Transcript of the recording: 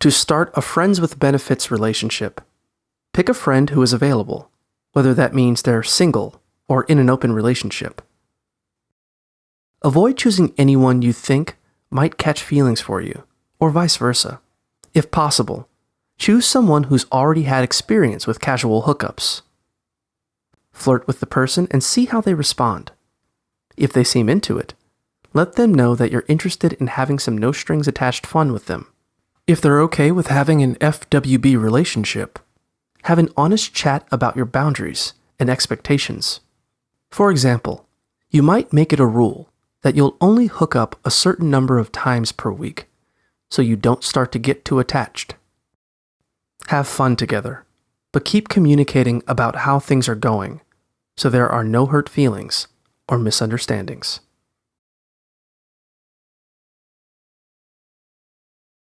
To start a friends with benefits relationship, pick a friend who is available, whether that means they're single or in an open relationship. Avoid choosing anyone you think might catch feelings for you, or vice versa. If possible, choose someone who's already had experience with casual hookups. Flirt with the person and see how they respond. If they seem into it, let them know that you're interested in having some no-strings-attached fun with them. If they're okay with having an FWB relationship, have an honest chat about your boundaries and expectations. For example, you might make it a rule that you'll only hook up a certain number of times per week, so you don't start to get too attached. Have fun together, but keep communicating about how things are going, so there are no hurt feelings or misunderstandings.